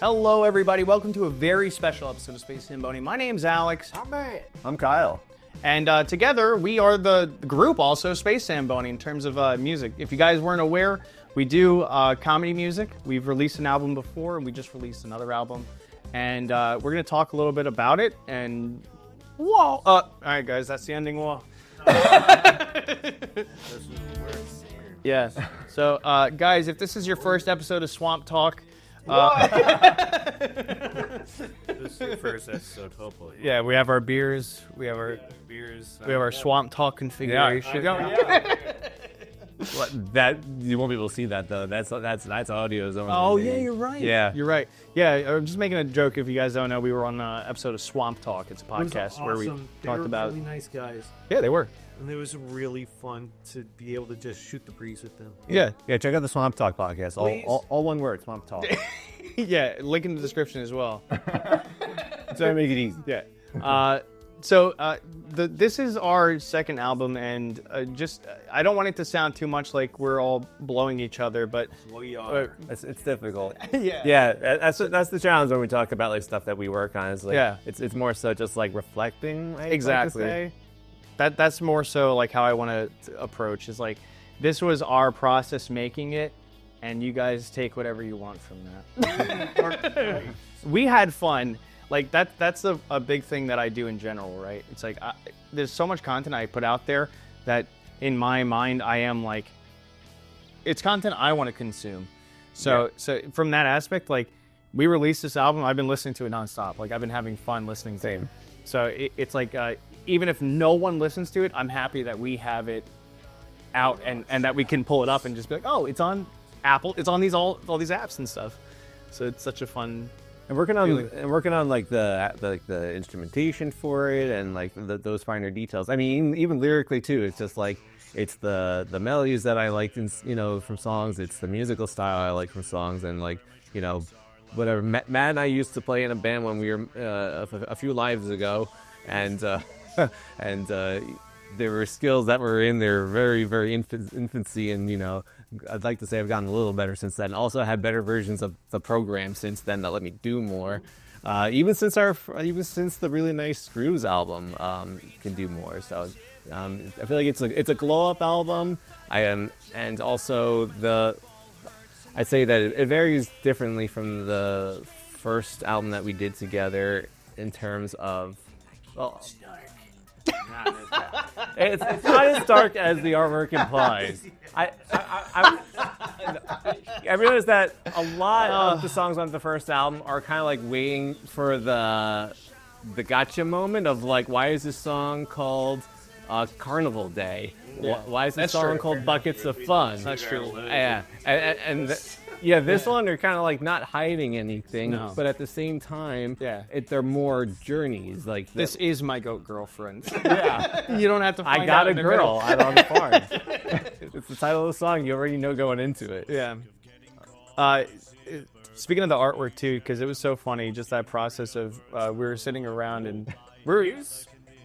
Hello, everybody. Welcome to a very special episode of Space Zambonie. My name's Alex. I'm Kyle. And together, we are the group also, Space Zambonie, in terms of music. If you guys weren't aware, we do comedy music. We've released an album before, and we just released another album. And we're going to talk a little bit about it. And whoa! All right, guys, that's the ending wall. Yeah. So, guys, if this is your first episode of Swamp Talk, This is your first episode, hopefully. yeah, we have our beers. We have our Beers. we have our Swamp Talk configuration. That you won't be able to see that though. That's audio zone. Oh yeah, you're right. Yeah. You're right. Yeah, I'm just making a joke. If you guys don't know, we were on an episode of Swamp Talk. It's a podcast where we They talked were about. really nice guys, Yeah, they were. and it was really fun to be able to just shoot the breeze with them. Yeah, Yeah, check out the Swamp Talk podcast. Please. All one word, Swamp Talk. yeah. Link in the description as well. So make it easy. Yeah. So this is our second album, and I don't want it to sound too much like we're all blowing each other, but We are. It's difficult. yeah. Yeah, that's the challenge when we talk about like stuff that we work on. Is like, Yeah. it's more so just like reflecting. Exactly. Like to say. That's more so like how I want to approach is like this was our process making it, and you guys take whatever you want from that. We had fun. Like that's a big thing that I do in general, right? It's like there's so much content I put out there that in my mind I am like it's content I want to consume. So from that aspect, like we released this album, I've been listening to it nonstop. Like I've been having fun listening to it. So it's like even if no one listens to it, I'm happy that we have it out and that we can pull it up and just be like, oh, it's on Apple, it's on all these apps and stuff. So it's such a fun. And working on like the instrumentation for it and like those finer details. I mean, even lyrically too. It's just like it's the melodies that I liked, from songs. It's the musical style I like from songs, and like whatever. Matt and I used to play in a band when we were a few lives ago, and there were skills that were in their very very infancy, and I'd like to say I've gotten a little better since then. Also had better versions of the program since then that let me do more. Even since the really nice Screws album can do more. So I feel like it's a glow up album. And also I'd say that it varies differently from the first album that we did together in terms of it's not as dark as the artwork implies. I realized that a lot of the songs on the first album are kind of like waiting for the gotcha moment of like, why is this song called Carnival Day? Yeah. Why is this That's song true. called Buckets of Fun? That's true. Yeah, this one they're kind of like not hiding anything, No. but at the same time, Yeah. they're more journeys. Like This is my goat girlfriend. yeah. You don't have to find I got out a in the girl middle. out on the farm. It's the title of the song. You already know going into it. Yeah. Speaking of the artwork too, because it was so funny, just that process of we were sitting around and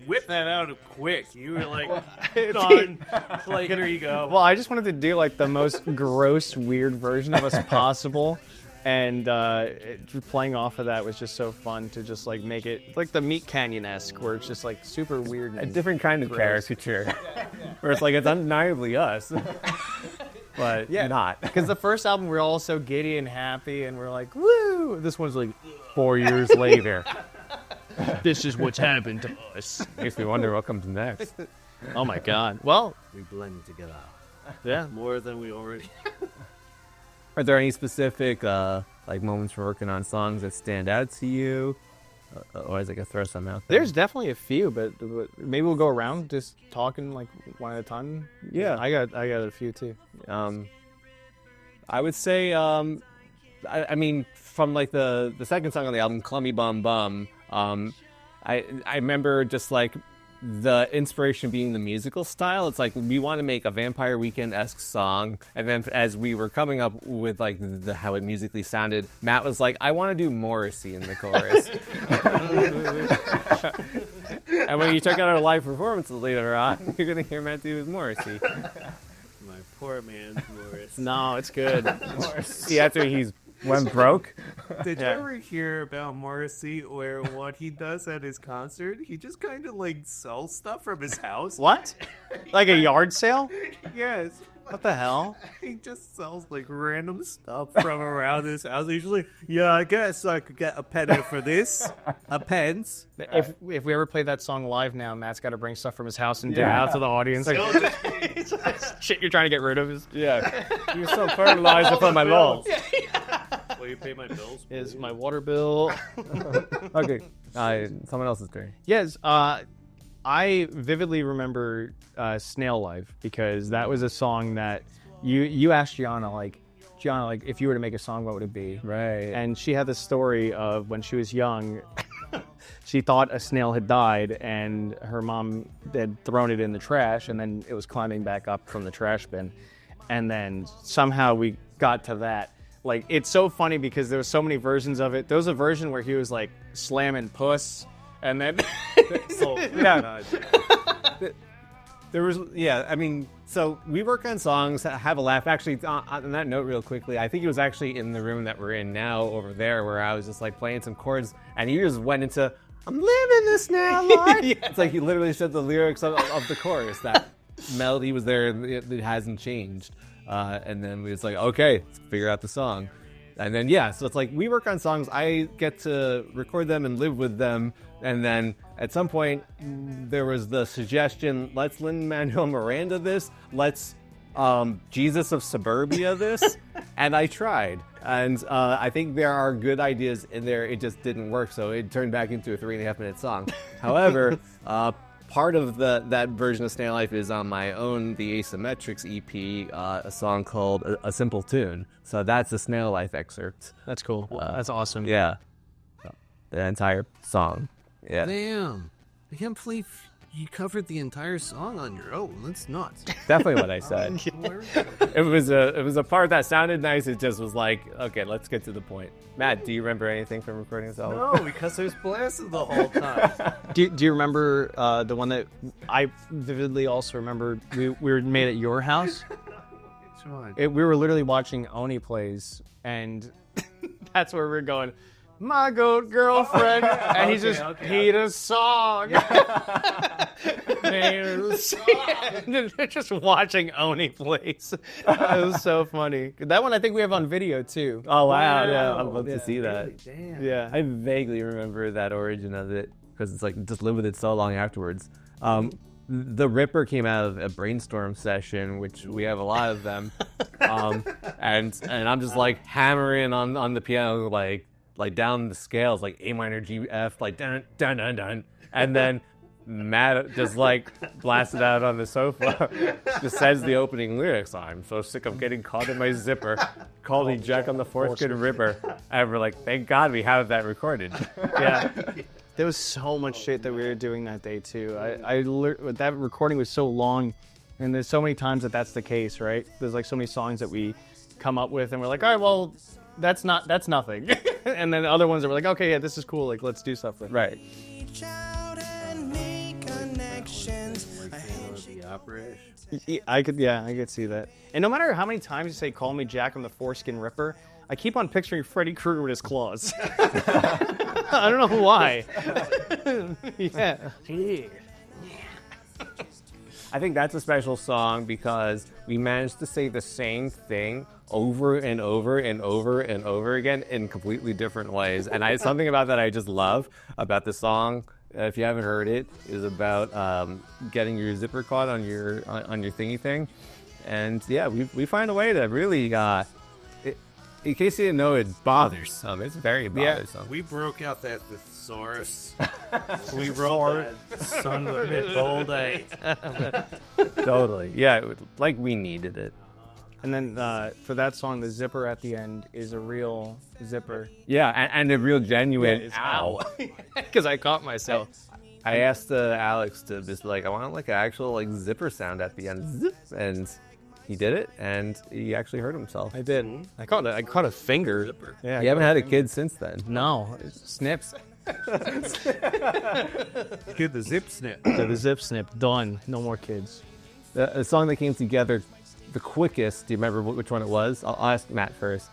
Whip that out quick. You were like, done. Like, here you go. well, I just wanted to do like the most gross, weird version of us possible, and playing off of that was just so fun to just like make it like the Meat Canyon-esque, where it's just like super weird. A And different kind of Gross. caricature, where it's like it's undeniably us, but not. Because the first album we were all so giddy and happy, and we're like, woo! This one's like 4 years later. This is what's happened to us. Makes me wonder what comes next. Oh my God. Well, We blend together yeah. more than we already. Are there any specific like moments for working on songs that stand out to you? Or as I could throw some out there. There's definitely a few, but maybe we'll go around just talking like one at a time. Yeah. I got a few too. I would say, I mean, from like the second song on the album, "Clummy Bum Bum," I remember just like the inspiration being the musical style. It's like we want to make a Vampire Weekend-esque song, and then as we were coming up with like how it musically sounded, Matt was like, "I want to do Morrissey in the chorus." And when you check out our live performances later on, you're gonna hear Matt do his Morrissey. My poor man, Morris. No, it's good. See, after he's went broke. Did you ever hear about Morrissey where what he does at his concert, he just kind of like sells stuff from his house? What? Like a yard sale? Yes. What the hell? He just sells like random stuff from around his house. Usually, yeah, I guess I could get a penny for this. A pence. If we ever play that song live now, Matt's got to bring stuff from his house and give it out to the audience. Like, shit you're trying to get rid of is You sell fertilizer for my lawn. Will you pay my bills? is my water bill. Okay, someone else's turn. Yes, I vividly remember Snail Life because that was a song that you asked Gianna, like, if you were to make a song, what would it be? Right. And she had this story of when she was young, she thought a snail had died and her mom had thrown it in the trash and then it was climbing back up from the trash bin. And then somehow we got to that. Like, it's so funny because there were so many versions of it. There was a version where he was like slamming puss. And then, There was, I mean, so we work on songs, have a laugh. Actually, on that note, real quickly, I think it was actually in the room that we're in now over there where I was just like playing some chords and you just went into, I'm living this now, Lord. It's like he literally said the lyrics of the chorus. That melody was there, it hasn't changed. And then we was like, okay, let's figure out the song. And then, so it's like we work on songs. I get to record them and live with them. And then at some point, there was the suggestion, let's Lin-Manuel Miranda this. Let's Jesus of Suburbia this. And I tried. And I think there are good ideas in there. It just didn't work. So it turned back into a 3.5-minute song. However, part of that version of Snail Life is on my own, the Asymmetrics EP, a song called A Simple Tune. So that's a Snail Life excerpt. that's cool. That's awesome. Yeah. So, the entire song. Yeah. Damn. I can't believe you covered the entire song on your own. That's nuts. Definitely what I said. It was a part that sounded nice. It just was like, okay, let's get to the point. Matt, do you remember anything from recording this album? No, because I was blasted the whole time. Do you remember the one that I vividly also remember we were made at your house? Which one? We were literally watching Oni Plays, and that's where we're going, my goat girlfriend, and he's just, he a song. They're just watching Oni Plays. It was so funny. That one I think we have on video too. Oh, wow. Yeah, I'd love to see that. Damn. Yeah. I vaguely remember that origin of it because it's like just lived with it so long afterwards. The Ripper came out of a brainstorm session, which we have a lot of them, and I'm just like hammering on the piano like down the scales like A minor G F like dun dun dun dun, and then Matt just like blasted out on the sofa, just says the opening lyrics. I'm so sick of getting caught in my zipper. Called me Jack on the foreskin ripper. And we're like, thank God we have that recorded. Yeah. There was so much shit that we were doing that day too. That recording was so long, and there's so many times that's the case, right? There's like so many songs that we come up with, and we're like, all right, well, that's nothing. And then the other ones that we're like, okay, yeah, this is cool. Like, let's do something. Right. I could see that. And no matter how many times you say, call me Jack, I'm the foreskin ripper, I keep on picturing Freddy Krueger with his claws. I don't know why. Yeah. I think that's a special song because we managed to say the same thing over and over and over and over again in completely different ways. And something about that I just love about the song, if you haven't heard it, is about getting your zipper caught on your thingy thing. And yeah, we find a way to really, in case you didn't know, it bothers some. It's very bothersome. We broke out that thesaurus. We wrote that son of a bitch all day. Totally. Yeah, like we needed it. And then for that song, the zipper at the end is a real zipper. Yeah, and a real genuine ow. Because I caught myself. I asked Alex to just like, I want like an actual like zipper sound at the end. Zip, and he did it, and he actually hurt himself. I did. I caught a finger. Zipper. Yeah. You haven't had a kid since then. No, it snips. Kid, the zip snip. So the zip snip, done. No more kids. The song that came together the quickest, do you remember which one it was? I'll ask Matt first.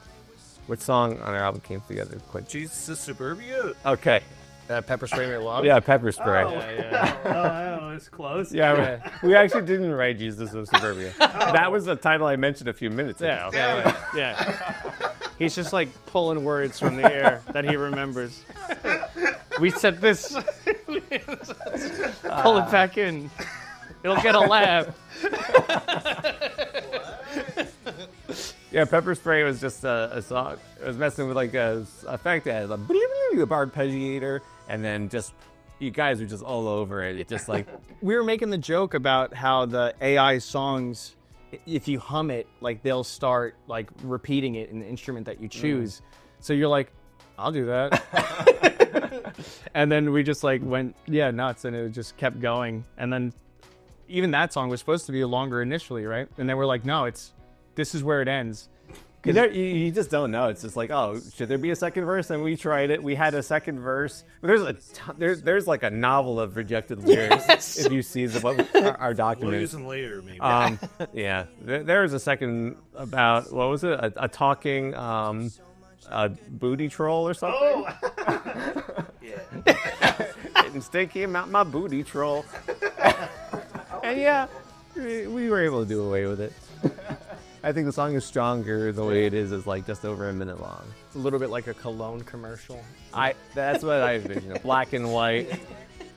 Which song on our album came together quick? Jesus of Suburbia. Okay. Pepper Spray May Love? Yeah, Pepper Spray. Oh, it's close. Yeah, we actually didn't write Jesus of Suburbia. That was the title I mentioned a few minutes ago. Yeah. He's just like pulling words from the air that he remembers. We said this. Pull it back in. It'll get a laugh. Yeah, Pepper Spray was just a song. It was messing with like a effect that had a arpeggiator, and then just you guys were just all over it. It just like We were making the joke about how the AI songs, if you hum it, like they'll start like repeating it in the instrument that you choose. So you're like, I'll do that. And then we just like went, nuts, and it just kept going. And then even that song was supposed to be longer initially, right? And then we're like, no, this is where it ends. you just don't know. It's just like, oh, should there be a second verse? And we tried it. We had a second verse. There's like a novel of rejected lyrics if you see our We'll documents. use them later, maybe. Yeah, there was a second about what was it? A talking a booty troll or something. Oh! Getting sticky about my booty troll. And yeah, we were able to do away with it. I think the song is stronger the way it is like just over a minute long. It's a little bit like a cologne commercial. That's what I envision. Black and white,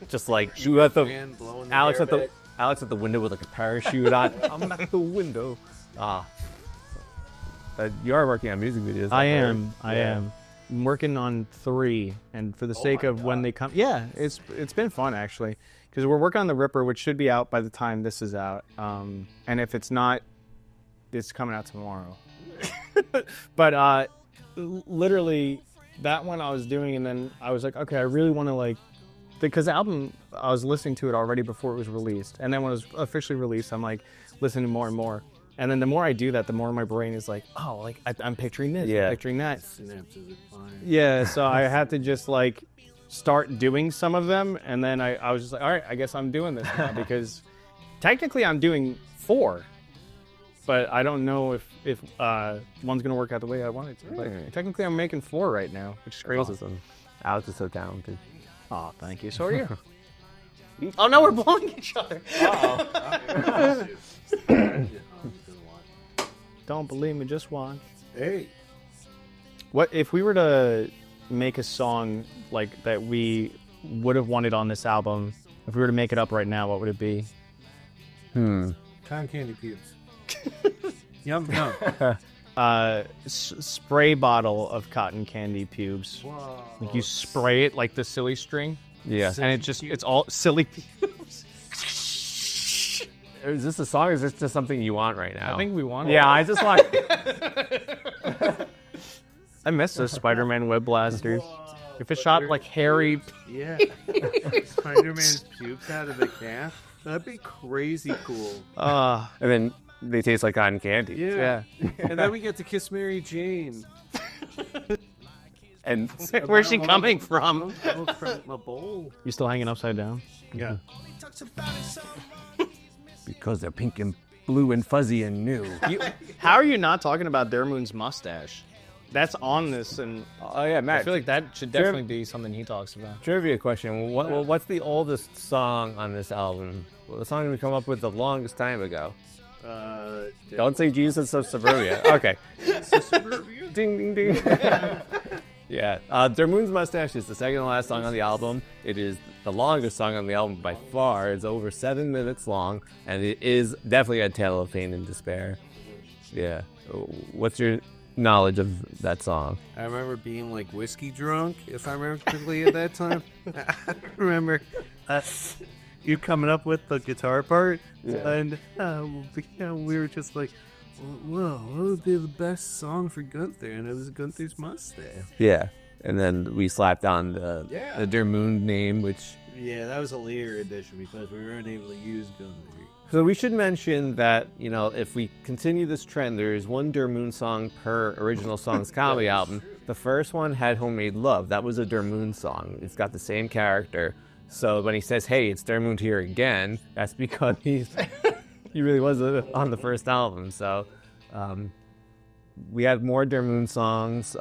just like you at the Man blowing the Alex hair at the back. Alex at the window with like a parachute on. I'm at the window. You are working on music videos. I am. I'm working on 3, and for the sake of when they come, it's been fun actually, because we're working on the Ripper, which should be out by the time this is out. And if it's not, it's coming out tomorrow. But literally, that one I was doing, and then I was like, okay, I really want to like, because the album, I was listening to it already before it was released, and then when it was officially released, I'm like listening to more and more. And then the more I do that, the more my brain is like, oh, like I'm picturing this, picturing that. Synapses are fine. Yeah, so I had to just like start doing some of them, and then I was just like, all right, I guess I'm doing this now, because technically I'm doing 4, but I don't know if one's gonna work out the way I want it to. Like, technically I'm making 4 right now, which is crazy. Awesome. Alex is so talented. Oh, thank you. So are you. Oh no, we're blowing each other. Don't believe me, just watch. Hey. What if we were to make a song like that we would have wanted on this album? If we were to make it up right now, what would it be? Cotton candy pubes. Yum yum. Spray bottle of cotton candy pubes. Whoa. Like you spray it like the silly string, Yeah. and it's all silly pubes. Is this a song or is this just something you want right now? I think we want it. Yeah, I just want. I miss those Spider-Man web blasters. If it shot like hairy. Yeah. Spider-Man's pubes out of the calf. That'd be crazy cool. And then they taste like cotton candy. Yeah. And then we get to kiss Mary Jane. And Where's she coming from? From a bowl. You still hanging upside down? Yeah. because they're pink and blue and fuzzy and new. How are you not talking about Dermoon's mustache? That's on this, and Oh yeah, Matt. I feel like that should definitely be something he talks about. Trivia question. What's the oldest song on this album? Well, the song we come up with the longest time ago. Don't say Jesus of Suburbia. Okay. Ding, ding, ding. Yeah. Dermoon's Mustache is the second to last song on the album. It is the longest song on the album by far. It's over 7 minutes long, and it is definitely a tale of pain and despair. Yeah. What's your knowledge of that song? I remember being like whiskey drunk, if I remember correctly at that time. I remember you coming up with the guitar part, and we were just like, whoa, what would be the best song for Gunther? And it was Gunther's Mustache. Yeah. And then we slapped on the Dermoon name, which... Yeah, that was a later edition because we weren't able to use Gunther. So we should mention that, you know, if we continue this trend, there is one Dermoon song per original Songs comedy album. The first one had Homemade Love. That was a Dermoon song. It's got the same character. So when he says, hey, it's Dermoon here again, that's because he really was on the first album. So we have more Der Moon songs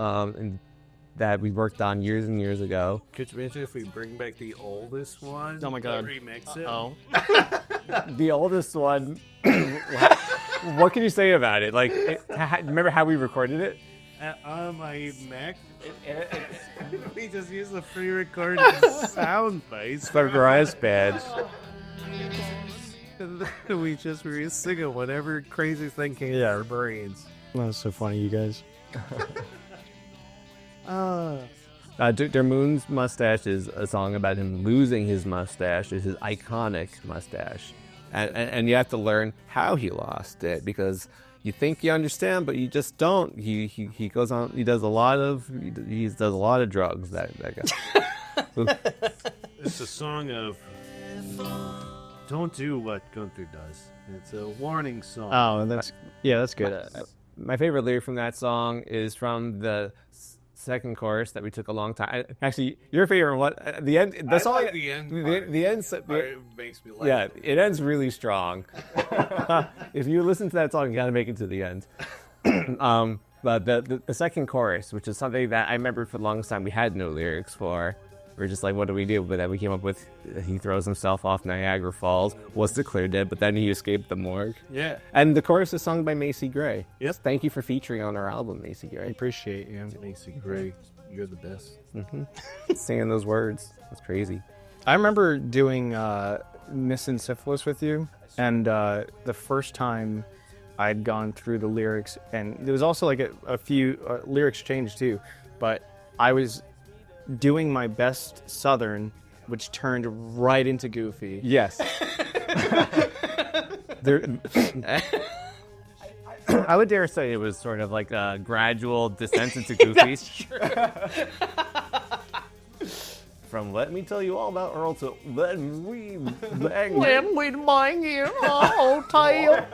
that we worked on years and years ago. Could you imagine if we bring back the oldest one? Oh my God. Remix it. Oh. The oldest one. What can you say about it? Like, remember how we recorded it? On my Mac, we just use the pre-recorded sound bites. It's our GarageBand. We just were singing whatever crazy thing came to our brains. That was so funny, you guys. Der Moon's mustache is a song about him losing his mustache. It's his iconic mustache. And you have to learn how he lost it, because you think you understand, but you just don't. He goes on. He does a lot of drugs. That guy. It's a song of don't do what Gunther does. It's a warning song. Oh, that's good. My favorite lyric from that song is from the second chorus that we took a long time. Actually, your favorite one? The end. The song. Like the end. The end. It makes me laugh. Yeah, it ends really strong. If you listen to that song, you gotta make it to the end. But the second chorus, which is something that I remember for the longest time we had no lyrics for. We're just like, what do we do? But then we came up with, he throws himself off Niagara Falls, was declared dead, but then he escaped the morgue. Yeah. And the chorus is sung by Macy Gray. Yep. Thank you for featuring on our album, Macy Gray. I appreciate you. Macy Gray, you're the best. Singing those words. That's crazy. I remember doing Miss and Syphilis with you, and the first time I'd gone through the lyrics, and there was also like a few lyrics changed too, but I was doing my best Southern, which turned right into Goofy. Yes. I would dare say it was sort of like a gradual descent into Goofy. From Let Me Tell You All About Earl to Let Me Bang. Let me bang you all tail.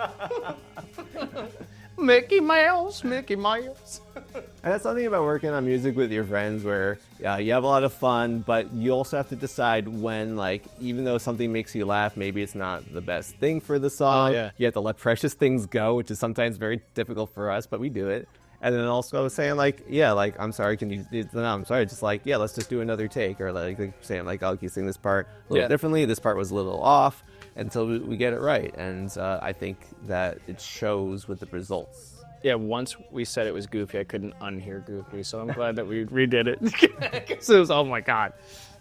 Mickey Mouse, Mickey Mouse. And that's something about working on music with your friends where you have a lot of fun, but you also have to decide when, like, even though something makes you laugh, maybe it's not the best thing for the song. Yeah. You have to let precious things go, which is sometimes very difficult for us, but we do it. And then also saying, like, yeah, like, I'm sorry, can you, no, I'm sorry, just like, yeah, let's just do another take. Or like saying, like, oh, can you sing this part a little differently? This part was a little off until we get it right. And I think that it shows with the results. Yeah, once we said it was Goofy, I couldn't unhear Goofy, so I'm glad that we redid it. Because it was, oh my God,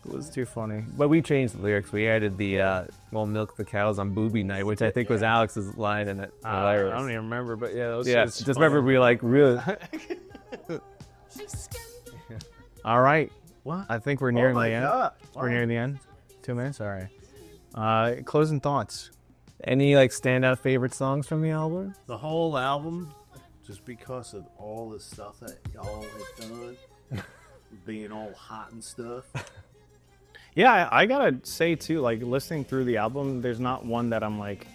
it was too funny. But we changed the lyrics. We added the, we'll milk the cows on booby night, which I think was Alex's line in it. I don't even remember, but yeah, that was just remember we like really. All right. What? I think we're nearing the end. God. We're nearing the end. 2 minutes? All right. Closing thoughts. Any like standout favorite songs from the album? The whole album, just because of all the stuff that y'all have done, being all hot and stuff. Yeah, I gotta say too, like listening through the album, there's not one that I'm like,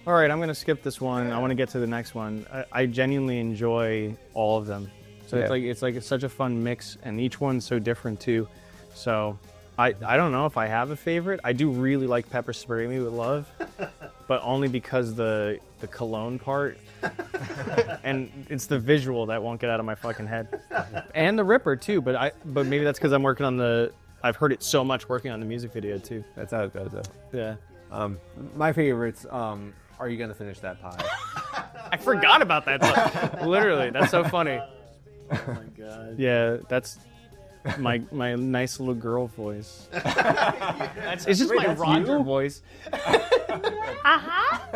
all right, I'm gonna skip this one. I want to get to the next one. I genuinely enjoy all of them. So it's such a fun mix, and each one's so different too. So I don't know if I have a favorite. I do really like Pepper Spray Me with Love, but only because the cologne part, and it's the visual that won't get out of my fucking head, and the Ripper too. But maybe that's because I'm working on I've heard it so much working on the music video too. That's how it goes though. Yeah. My favorites, Are You Gonna Finish That Pie? I forgot about that song. Literally, that's so funny. Oh my God. Yeah, that's my nice little girl voice. It's just my Roger voice. I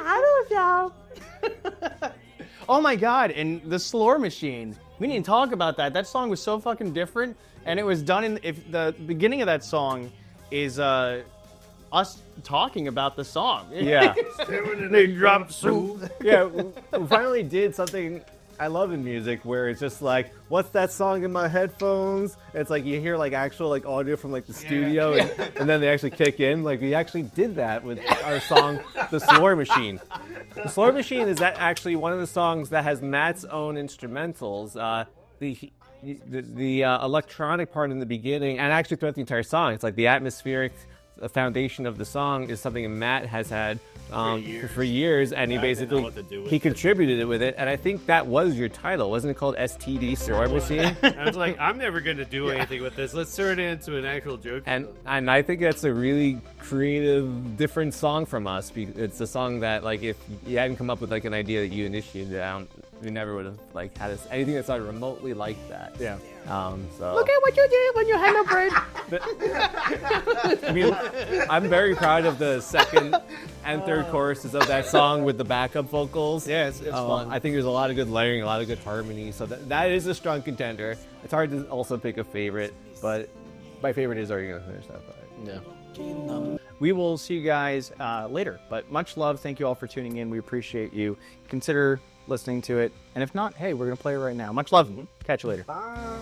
don't know. Oh my God, and the Slore Machine. We didn't talk about that. That song was so fucking different, and it was done if the beginning of that song is us talking about the song. Yeah. They drop soup. Yeah, we finally did something I love in music where it's just like, what's that song in my headphones? And it's like you hear like actual like audio from like the studio and then they actually kick in. Like we actually did that with our song, The Slore Machine. The Slore Machine is actually one of the songs that has Matt's own instrumentals. The electronic part in the beginning and actually throughout the entire song, it's like the atmospheric the foundation of the song is something Matt has had for years, and he basically he contributed it with it, and I think that was your title, wasn't it called STD Survivor Scene? I was like, I'm never going to do anything with this. Let's turn it into an actual joke. And I think that's a really creative, different song from us. It's a song that, like, if you hadn't come up with like an idea that you initiated, we never would have like had anything that sounded remotely like that. Yeah. So Look at what you did when you had no brain. I mean, I'm very proud of the second and third choruses of that song with the backup vocals. Yeah, it's fun. I think there's a lot of good layering, a lot of good harmony. So that is a strong contender. It's hard to also pick a favorite, but my favorite is Are You Gonna Finish That Fight? Yeah. We will see you guys later, but much love. Thank you all for tuning in. We appreciate you. Consider listening to it, and if not, hey, we're gonna play it right now. Much love. Catch you later. Bye.